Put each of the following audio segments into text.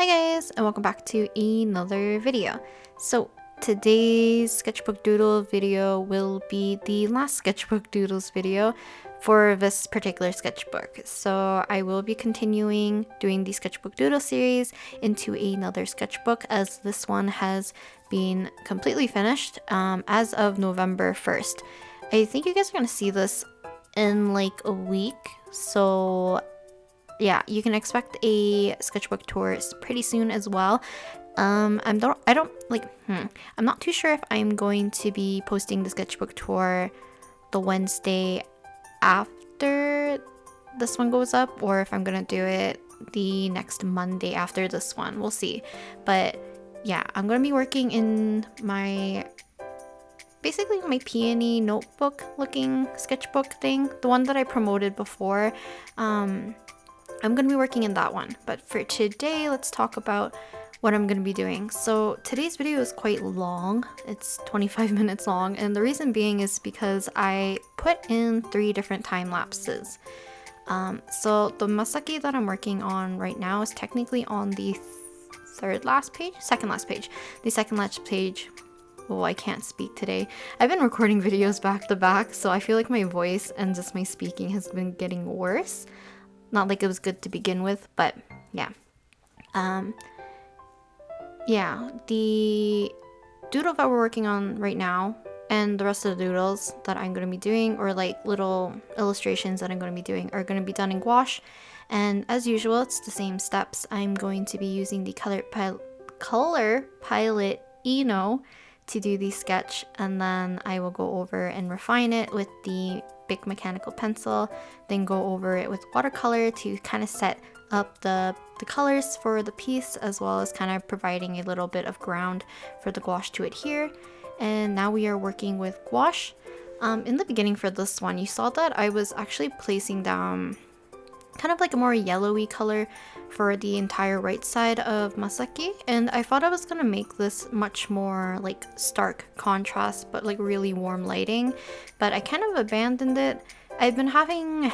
Hi guys, and welcome back to another video. So today's Sketchbook Doodle video will be the last Sketchbook Doodles video for this particular sketchbook. So I will be continuing doing the Sketchbook Doodle series into another sketchbook, as this one has been completely finished as of November 1st. I think you guys are going to see this in like a week, so yeah, you can expect a sketchbook tour pretty soon as well. I'm not too sure if I'm going to be posting the sketchbook tour the Wednesday after this one goes up, or if I'm gonna do it the next Monday after this one. We'll see. But yeah, I'm gonna be working in basically my peony notebook looking sketchbook thing, the one that I promoted before. I'm going to be working in that one, but for today, let's talk about what I'm going to be doing. So today's video is quite long. It's 25 minutes long, and the reason being is because I put in 3 different time lapses. So the Masaki that I'm working on right now is technically on the second last page. Oh, I can't speak today. I've been recording videos back to back, so I feel like my voice and just my speaking has been getting worse. Not like it was good to begin with, but yeah. The doodle that we're working on right now and the rest of the doodles that I'm going to be doing, or like little illustrations that I'm going to be doing, are going to be done in gouache. And as usual, it's the same steps. I'm going to be using the Color ENO to do the sketch, and then I will go over and refine it with the BIC Mechanical Pencil, then go over it with watercolor to kind of set up the colors for the piece, as well as kind of providing a little bit of ground for the gouache to adhere. And now we are working with gouache. In the beginning for this one, you saw that I was actually placing down kind of like a more yellowy color for the entire right side of Masaki, and I thought I was gonna make this much more like stark contrast but like really warm lighting, but I kind of abandoned it. I've been having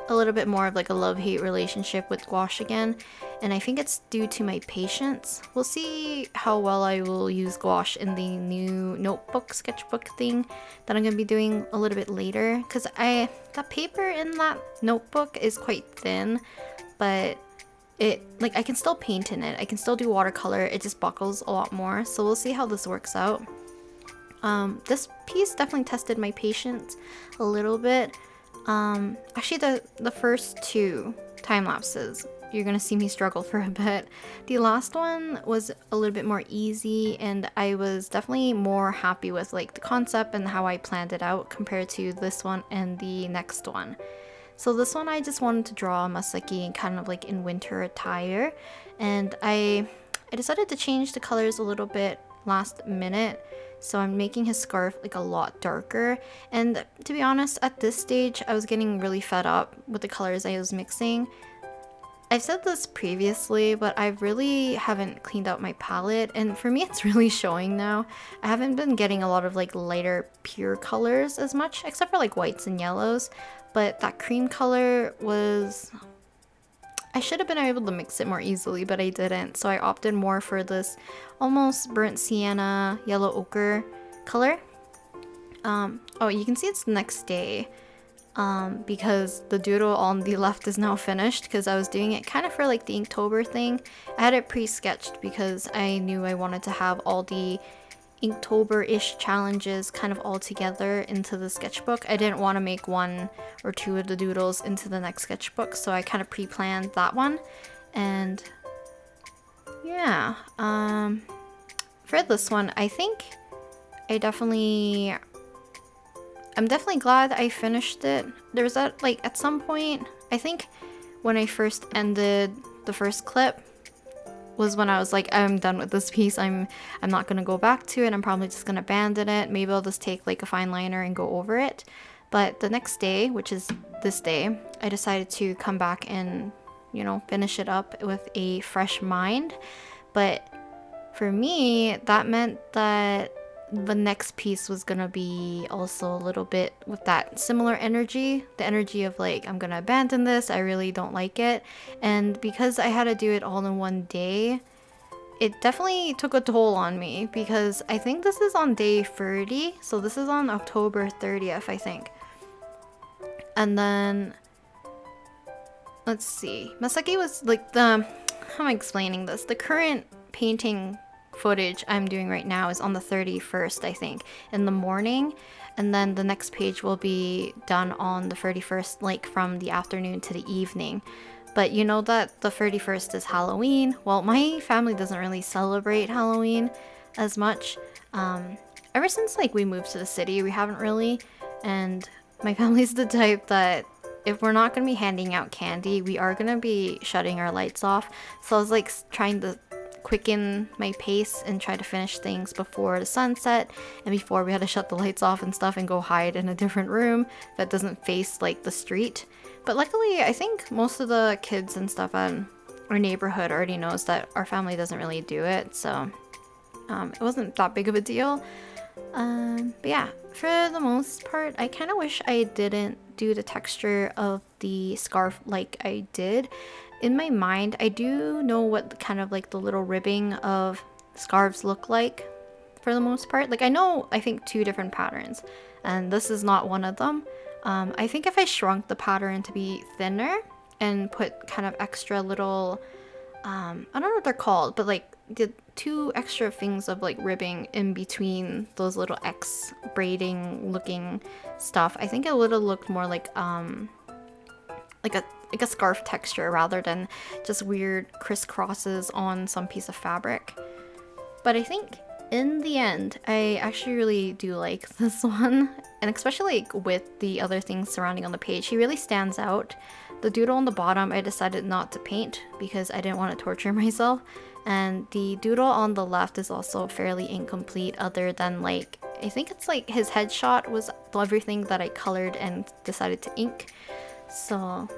a little bit more of like a love-hate relationship with gouache again, and I think it's due to my patience. We'll see how well I will use gouache in the new sketchbook thing that I'm gonna be doing a little bit later, because that paper in that notebook is quite thin, but I can still paint in it. I can still do watercolor. It just buckles a lot more, so we'll see how this works out. This piece definitely tested my patience a little bit. Actually, the first 2 time lapses, you're gonna see me struggle for a bit. The last one was a little bit more easy, and I was definitely more happy with like the concept and how I planned it out compared to this one and the next one. So this one I just wanted to draw Masaki kind of like in winter attire, and I decided to change the colors a little bit last minute. So I'm making his scarf like a lot darker, and to be honest, at this stage I was getting really fed up with the colors I was mixing. I've said this previously, but I really haven't cleaned out my palette, and for me it's really showing now. I haven't been getting a lot of like lighter pure colors as much, except for like whites and yellows, but that cream color was... I should have been able to mix it more easily, but I didn't, so I opted more for this almost burnt sienna yellow ochre color. Oh, you can see it's the next day, because the doodle on the left is now finished, because I was doing it kind of for like the Inktober thing. I had it pre-sketched because I knew I wanted to have all the Inktober-ish challenges kind of all together into the sketchbook. I didn't want to make 1 or 2 of the doodles into the next sketchbook, so I kind of pre-planned that one. And yeah, for this one, I think I'm definitely glad I finished it. There was that, like, at some point, I think when I first ended the first clip was when I was like, I'm done with this piece. I'm not gonna go back to it. I'm probably just gonna abandon it. Maybe I'll just take like a fine liner and go over it. But the next day, which is this day, I decided to come back and, you know, finish it up with a fresh mind. But for me, that meant that the next piece was gonna be also a little bit with that similar energy, the energy of like, I'm gonna abandon this, I really don't like it. And because I had to do it all in one day, it definitely took a toll on me, because I think this is on day 30, so this is on October 30th, I think. And then let's see, Masaki was like the, how am I explaining this? The current painting footage I'm doing right now is on the 31st, I think, in the morning, and then the next page will be done on the 31st, like from the afternoon to the evening. But you know that the 31st is Halloween. Well, my family doesn't really celebrate Halloween as much. Ever since like we moved to the city, we haven't really, and my family's the type that if we're not gonna be handing out candy, we are gonna be shutting our lights off. So I was like trying to quicken my pace and try to finish things before the sunset and before we had to shut the lights off and stuff and go hide in a different room that doesn't face like the street. But luckily, I think most of the kids and stuff in our neighborhood already knows that our family doesn't really do it, so it wasn't that big of a deal. But yeah, for the most part, I kind of wish I didn't do the texture of the scarf like I did. In my mind, I do know what kind of like the little ribbing of scarves look like for the most part. Like I know, I think 2 different patterns, and this is not one of them. I think if I shrunk the pattern to be thinner and put kind of extra little, I don't know what they're called, but like the 2 extra things of like ribbing in between those little X braiding looking stuff, I think it would have looked more like a scarf texture rather than just weird crisscrosses on some piece of fabric. But I think in the end, I actually really do like this one, and especially like with the other things surrounding on the page, he really stands out. The doodle on the bottom, I decided not to paint because I didn't want to torture myself, and the doodle on the left is also fairly incomplete other than like, I think it's like his headshot was everything that I colored and decided to ink. So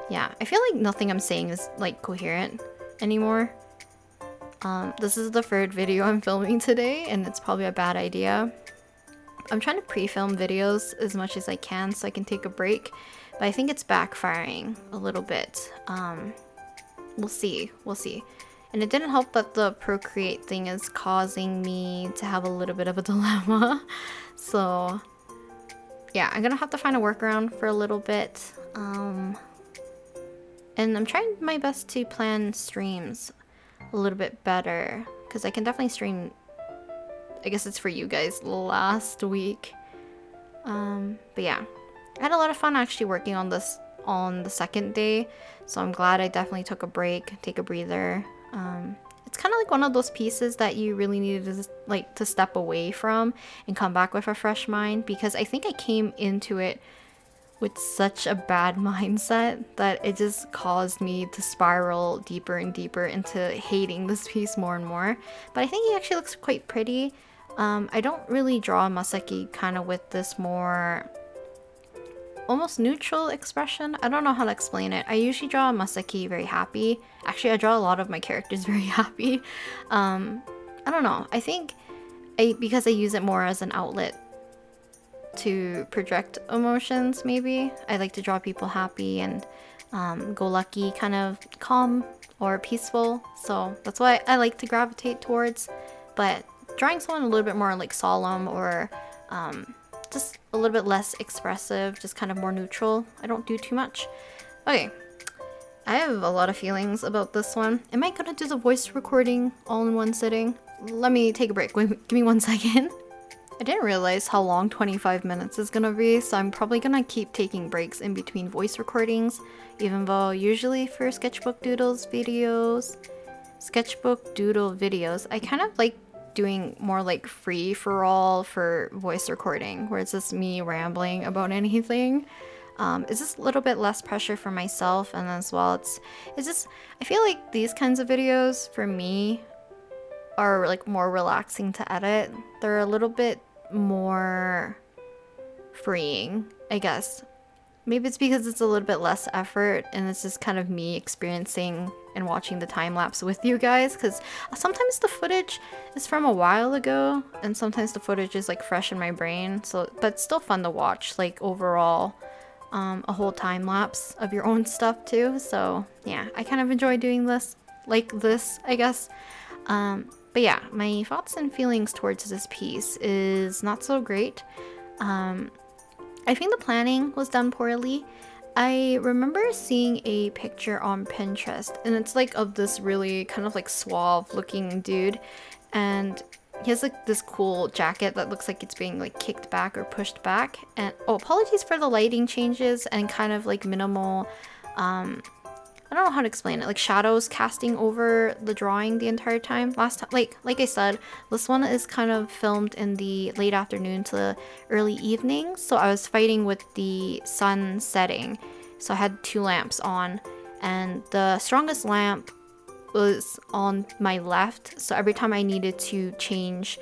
yeah, I feel like nothing I'm saying is like coherent anymore. This is the 3rd video I'm filming today, and it's probably a bad idea. I'm trying to pre-film videos as much as I can so I can take a break, but I think it's backfiring a little bit. We'll see. And it didn't help that the Procreate thing is causing me to have a little bit of a dilemma. So yeah, I'm gonna have to find a workaround for a little bit. And I'm trying my best to plan streams a little bit better, because I can definitely stream, I guess it's for you guys, last week. But yeah, I had a lot of fun actually working on this on the 2nd day, so I'm glad I definitely took a break, take a breather. It's kind of like one of those pieces that you really needed to step away from and come back with a fresh mind, because I think I came into it with such a bad mindset that it just caused me to spiral deeper and deeper into hating this piece more and more. But I think it actually looks quite pretty. I don't really draw Masaki kind of with this more almost neutral expression. I don't know how to explain it. I usually draw Masaki very happy. Actually, I draw a lot of my characters very happy. I don't know. I think because I use it more as an outlet to project emotions, maybe. I like to draw people happy and go lucky, kind of calm or peaceful. So that's what I like to gravitate towards. But drawing someone a little bit more like solemn or just a little bit less expressive, just kind of more neutral, I don't do too much. Okay, I have a lot of feelings about this one. Am I gonna do the voice recording all in one sitting? Let me take a break. Give me 1 second. I didn't realize how long 25 minutes is gonna be, so I'm probably gonna keep taking breaks in between voice recordings, even though usually for Sketchbook Doodle videos, I kind of like doing more like free for all for voice recording, where it's just me rambling about anything. It's just a little bit less pressure for myself, and as well it's just, I feel like these kinds of videos for me are like more relaxing to edit. They're a little bit more freeing, I guess. Maybe it's because it's a little bit less effort and it's just kind of me experiencing and watching the time lapse with you guys, because sometimes the footage is from a while ago and sometimes the footage is like fresh in my brain. So, but it's still fun to watch, like overall, a whole time lapse of your own stuff too. So yeah, I kind of enjoy doing this, like this, I guess. But yeah, my thoughts and feelings towards this piece is not so great. I think the planning was done poorly. I remember seeing a picture on Pinterest, and it's like of this really kind of like suave looking dude, and he has like this cool jacket that looks like it's being like kicked back or pushed back. And oh, apologies for the lighting changes and kind of like minimal, I don't know how to explain it, like shadows casting over the drawing the entire time. Last time, like I said, this one is kind of filmed in the late afternoon to early evening, so I was fighting with the sun setting. So I had 2 lamps on, and the strongest lamp was on my left, so every time I needed to change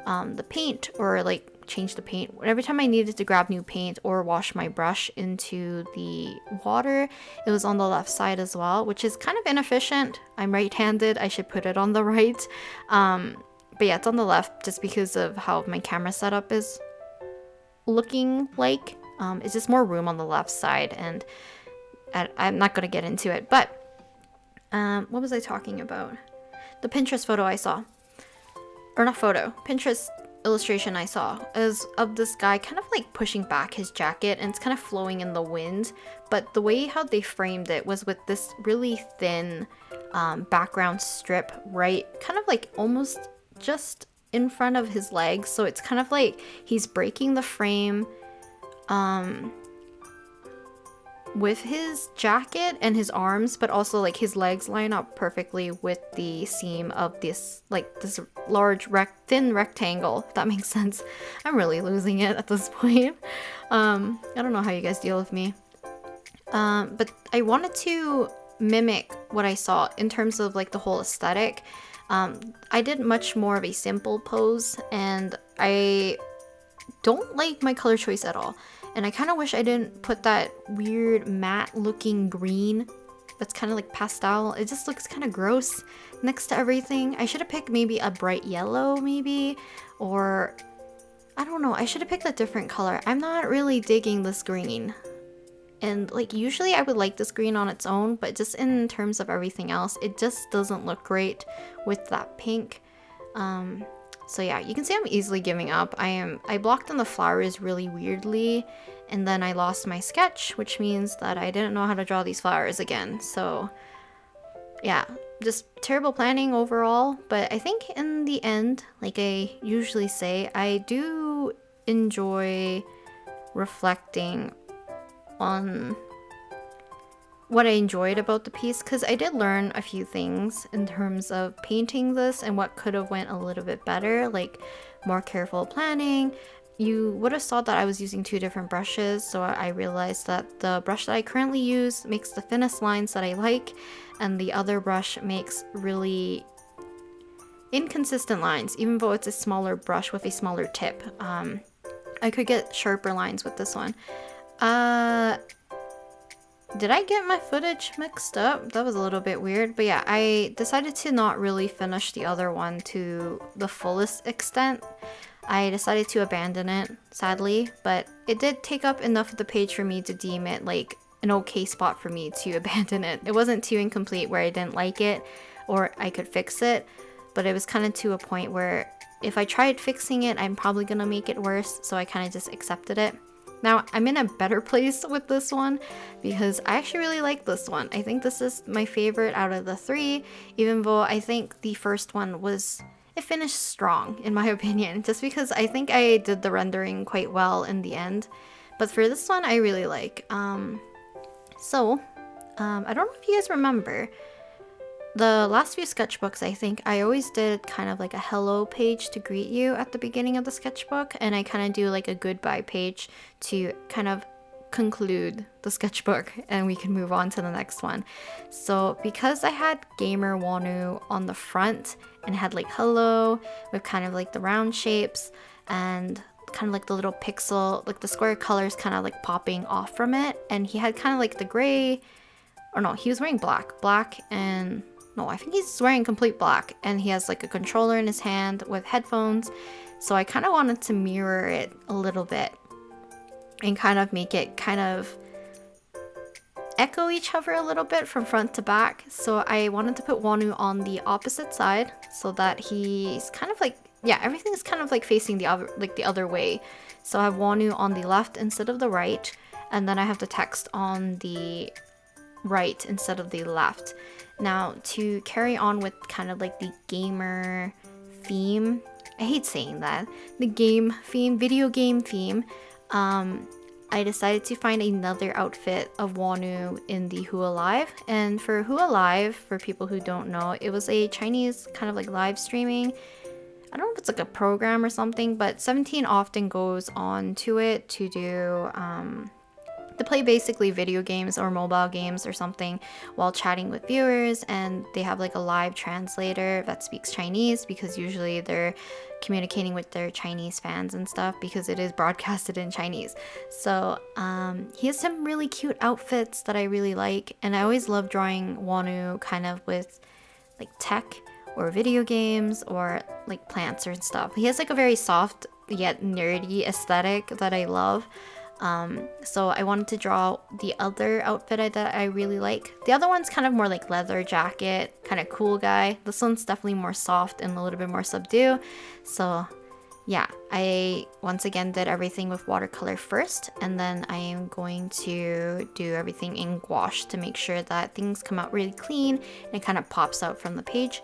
the paint, or like change the paint, every time I needed to grab new paint or wash my brush into the water, it was on the left side as well, which is kind of inefficient. I'm right-handed, I should put it on the right. But yeah, it's on the left just because of how my camera setup is looking like. It's just more room on the left side, and I'm not going to get into it. But what was I talking about? The Pinterest photo I saw, or not photo, Pinterest illustration I saw is of this guy kind of like pushing back his jacket, and it's kind of flowing in the wind, but the way how they framed it was with this really thin background strip, right, kind of like almost just in front of his legs, so it's kind of like he's breaking the frame with his jacket and his arms, but also like his legs line up perfectly with the seam of this, like this large thin rectangle, if that makes sense. I'm really losing it at this point. I don't know how you guys deal with me. But I wanted to mimic what I saw in terms of like the whole aesthetic. I did much more of a simple pose, and I don't like my color choice at all. And I kind of wish I didn't put that weird matte looking green that's kind of like pastel. It just looks kind of gross next to everything. I should have picked maybe a bright yellow maybe, or I don't know. I should have picked a different color. I'm not really digging this green. And like usually I would like this green on its own, but just in terms of everything else, it just doesn't look great with that pink. So yeah, you can see I'm easily giving up. I blocked on the flowers really weirdly, and then I lost my sketch, which means that I didn't know how to draw these flowers again. So yeah, just terrible planning overall. But I think in the end, like I usually say, I do enjoy reflecting on what I enjoyed about the piece, because I did learn a few things in terms of painting this and what could have went a little bit better, like more careful planning. You would have saw that I was using 2 different brushes, so I realized that the brush that I currently use makes the thinnest lines that I like, and the other brush makes really inconsistent lines, even though it's a smaller brush with a smaller tip. I could get sharper lines with this one. Did I get my footage mixed up? That was a little bit weird, but yeah, I decided to not really finish the other one to the fullest extent. I decided to abandon it, sadly, but it did take up enough of the page for me to deem it like an okay spot for me to abandon it. It wasn't too incomplete where I didn't like it or I could fix it, but it was kind of to a point where if I tried fixing it, I'm probably gonna make it worse, so I kind of just accepted it. Now, I'm in a better place with this one because I actually really like this one. I think this is my favorite out of the 3, even though I think the first one it finished strong in my opinion, just because I think I did the rendering quite well in the end. But for this one, I really like. I don't know if you guys remember, the last few sketchbooks, I think I always did kind of like a hello page to greet you at the beginning of the sketchbook, and I kind of do like a goodbye page to kind of conclude the sketchbook, and we can move on to the next one. So because I had Gamer Wanu on the front and had like hello with kind of like the round shapes and kind of like the little pixel, like the square colors kind of like popping off from it, and he had kind of like the gray or no, he was wearing black, and no, I think he's wearing complete black, and he has like a controller in his hand with headphones. So I kind of wanted to mirror it a little bit and kind of make it kind of echo each other a little bit from front to back. So I wanted to put Wonu on the opposite side so that he's kind of like, yeah, everything's kind of like facing the other way. So I have Wonu on the left instead of the right, and then I have the text on the right instead of the left. Now to carry on with kind of like the gamer theme, I hate saying that, the game theme, video game theme, I decided to find another outfit of Wonu in the Who Alive. And for Who Alive, for people who don't know, it was a Chinese kind of like live streaming. I don't know if it's like a program or something, but 17 often goes on to it to do, to play basically video games or mobile games or something while chatting with viewers, and they have like a live translator that speaks Chinese because usually they're communicating with their Chinese fans and stuff because it is broadcasted in Chinese. So he has some really cute outfits that I really like, and I always love drawing Wonu kind of with like tech or video games or like plants or stuff. He has like a very soft yet nerdy aesthetic that I love. So I wanted to draw the other outfit that I really like. The other one's kind of more like leather jacket, kind of cool guy. This one's definitely more soft and a little bit more subdued. So yeah, I once again did everything with watercolor first, and then I am going to do everything in gouache to make sure that things come out really clean and it kind of pops out from the page.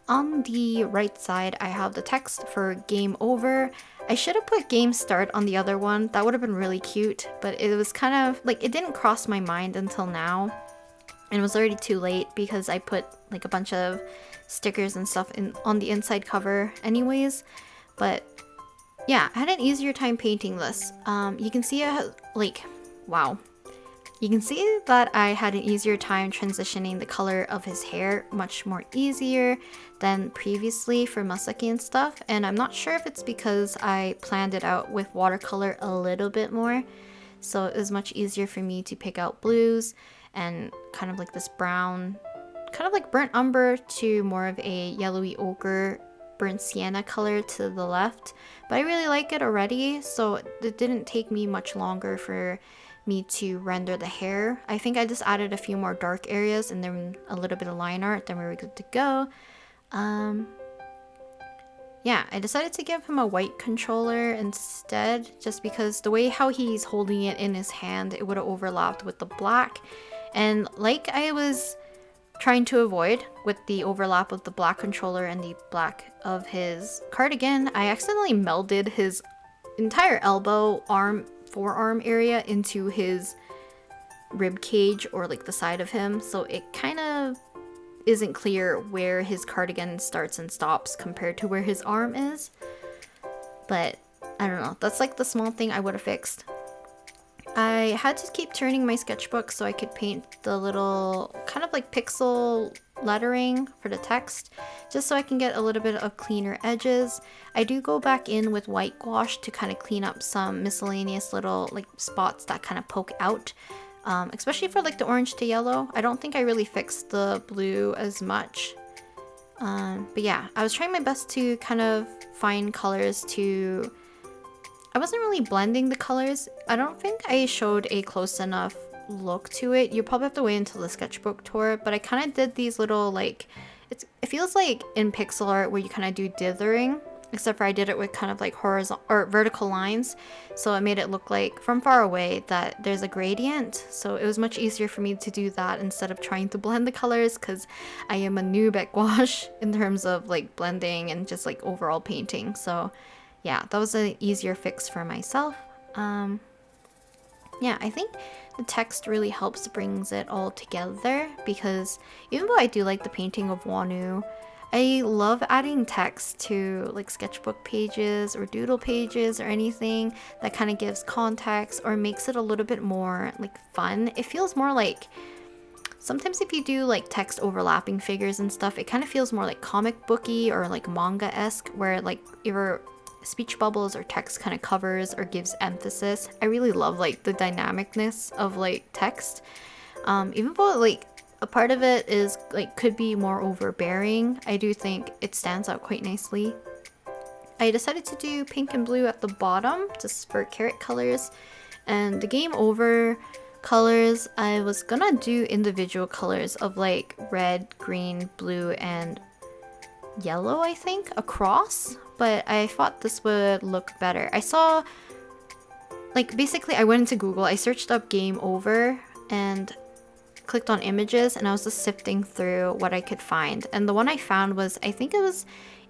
On the right side, I have the text for game over. I should have put game start on the other one. That would have been really cute, but it was kind of like, it didn't cross my mind until now. And it was already too late because I put like a bunch of stickers and stuff on the inside cover anyways. But yeah, I had an easier time painting this. You can see wow. You can see that I had an easier time transitioning the color of his hair, much more easier than previously for Masaki and stuff. And I'm not sure if it's because I planned it out with watercolor a little bit more. So it was much easier for me to pick out blues and kind of like this brown, kind of like burnt umber to more of a yellowy ochre, burnt sienna color to the left. But I really like it already, so it didn't take me much longer for me to render the hair. I think I just added a few more dark areas and then a little bit of line art, then we were good to go. Yeah, I decided to give him a white controller instead, just because the way how he's holding it in his hand, it would have overlapped with the black. And like I was trying to avoid with the overlap of the black controller and the black of his cardigan, I accidentally melded his entire elbow, arm, forearm area into his rib cage or like the side of him, so it kind of isn't clear where his cardigan starts and stops compared to where his arm is. But I don't know, that's like the small thing I would have fixed. I had to keep turning my sketchbook so I could paint the little kind of like pixel lettering for the text, just so I can get a little bit of cleaner edges. I do go back in with white gouache to kind of clean up some miscellaneous little like spots that kind of poke out, especially for like the orange to yellow. I don't think I really fixed the blue as much. But yeah, I was trying my best to kind of find colors to... I wasn't really blending the colors. I don't think I showed a close enough look to it. You probably have to wait until the sketchbook tour, but I kind of did these little like... It feels like in pixel art where you kind of do dithering, except for I did it with kind of like horizontal or vertical lines, so it made it look like from far away that there's a gradient. So it was much easier for me to do that instead of trying to blend the colors, because I am a noob at gouache in terms of like blending and just like overall painting. So yeah, that was an easier fix for myself. Yeah, I think the text really helps brings it all together, because even though I do like the painting of Wonu, I love adding text to like sketchbook pages or doodle pages or anything that kind of gives context or makes it a little bit more like fun. It feels more like, sometimes if you do like text overlapping figures and stuff, it kind of feels more like comic booky or like manga-esque, where like your speech bubbles or text kind of covers or gives emphasis. I really love like the dynamicness of like text. Even though like a part of it is like could be more overbearing, I do think it stands out quite nicely. I decided to do pink and blue at the bottom just for carrot colors, and the game over colors, I was gonna do individual colors of like red, green, blue, and yellow, I think, across, but I thought this would look better. I saw, like, basically I went into Google, I searched up game over and clicked on images, and I was just sifting through what I could find, and the one I found was, I think it was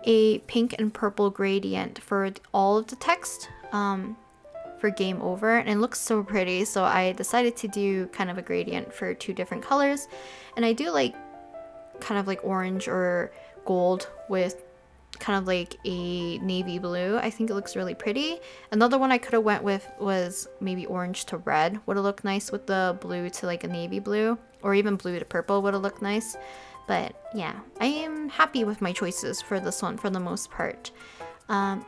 a pink and purple gradient for all of the text for game over, and it looks so pretty, so I decided to do kind of a gradient for 2 different colors. And I do like kind of like orange or gold with kind of like a navy blue. I think it looks really pretty. Another one I could have went with was maybe orange to red, would have looked nice with the blue to like a navy blue, or even blue to purple would have looked nice. But yeah, I am happy with my choices for this one for the most part.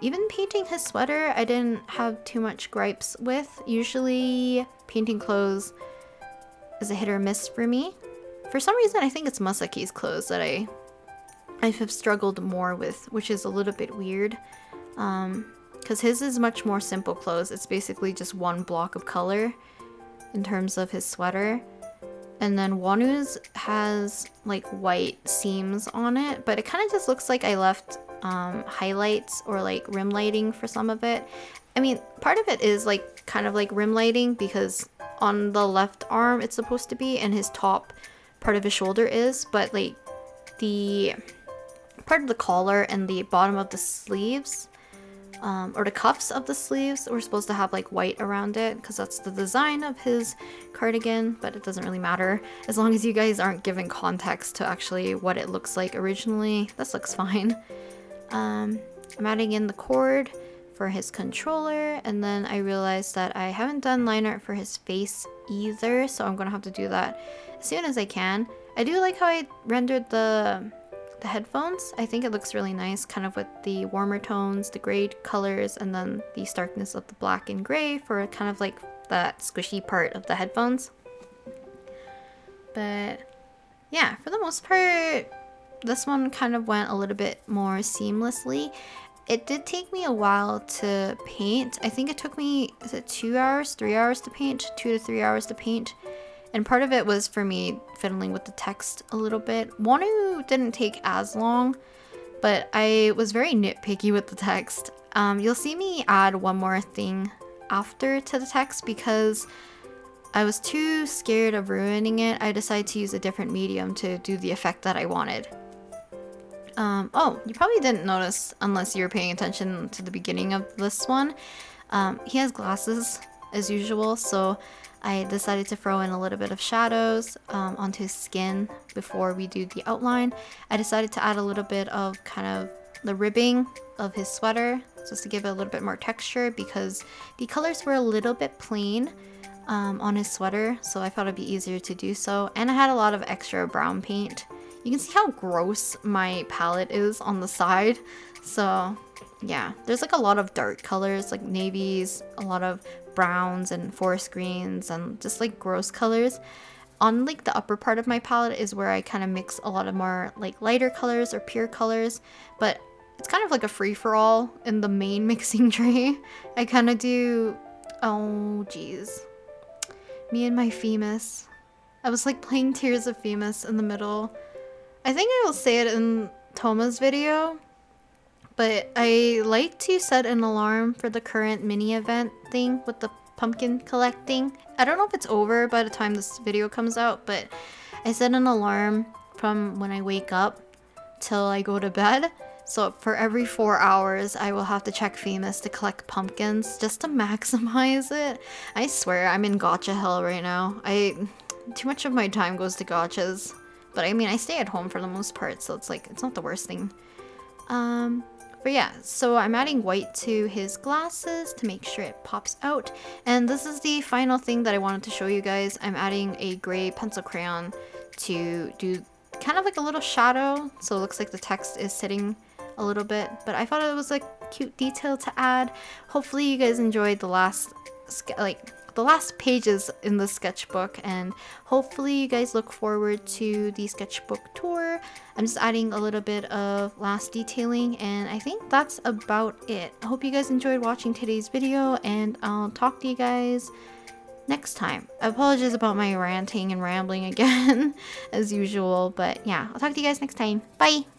Even painting his sweater, I didn't have too much gripes with. Usually painting clothes is a hit or miss for me. For some reason, I think it's Masaki's clothes that I have struggled more with, which is a little bit weird. Because his is much more simple clothes. It's basically just one block of color in terms of his sweater. And then Wanu's has like white seams on it, but it kind of just looks like I left highlights or like rim lighting for some of it. I mean, part of it is like kind of like rim lighting because on the left arm it's supposed to be, and his top part of his shoulder is, but like the part of the collar and the bottom of the sleeves, or the cuffs of the sleeves, were supposed to have like white around it because that's the design of his cardigan, but it doesn't really matter as long as you guys aren't giving context to actually what it looks like originally. This looks fine. I'm adding in the cord for his controller, and then I realized that I haven't done line art for his face either, so I'm gonna have to do that as soon as I can. I do like how I rendered the headphones. I think it looks really nice, kind of with the warmer tones, the gray colors, and then the starkness of the black and gray for kind of like that squishy part of the headphones. But yeah, for the most part, this one kind of went a little bit more seamlessly. It did take me a while to paint. I think it took me, is it 2 hours, 3 hours to paint? 2 to 3 hours to paint. And part of it was for me fiddling with the text a little bit. Wanu didn't take as long, but I was very nitpicky with the text. You'll see me add one more thing after to the text because I was too scared of ruining it. I decided to use a different medium to do the effect that I wanted. Oh, you probably didn't notice unless you were paying attention to the beginning of this one. He has glasses as usual, so I decided to throw in a little bit of shadows onto his skin before we do the outline. I decided to add a little bit of kind of the ribbing of his sweater just to give it a little bit more texture because the colors were a little bit plain on his sweater, so I thought it'd be easier to do so. And I had a lot of extra brown paint. You can see how gross my palette is on the side. So yeah, there's like a lot of dark colors like navies, a lot of browns and forest greens, and just like gross colors. On like the upper part of my palette is where I kind of mix a lot of more like lighter colors or pure colors, but it's kind of like a free-for-all in the main mixing tray. I kind of do, oh geez, me and my Themis. I was like playing Tears of Themis in the middle. I think I will say it in Toma's video, but I like to set an alarm for the current mini event thing with the pumpkin collecting. I don't know if it's over by the time this video comes out, but I set an alarm from when I wake up till I go to bed. So for every 4 hours, I will have to check Themis to collect pumpkins just to maximize it. I swear, I'm in gotcha hell right now. Too much of my time goes to gotchas. But I mean, I stay at home for the most part, so it's like, it's not the worst thing. But yeah, so I'm adding white to his glasses to make sure it pops out. And this is the final thing that I wanted to show you guys. I'm adding a gray pencil crayon to do kind of like a little shadow, so it looks like the text is sitting a little bit. But I thought it was a cute detail to add. Hopefully you guys enjoyed the last the last pages in the sketchbook, and hopefully you guys look forward to the sketchbook tour. I'm just adding a little bit of last detailing, and I think that's about it. I hope you guys enjoyed watching today's video, and I'll talk to you guys next time. I apologize about my ranting and rambling again as usual, but yeah, I'll talk to you guys next time. Bye!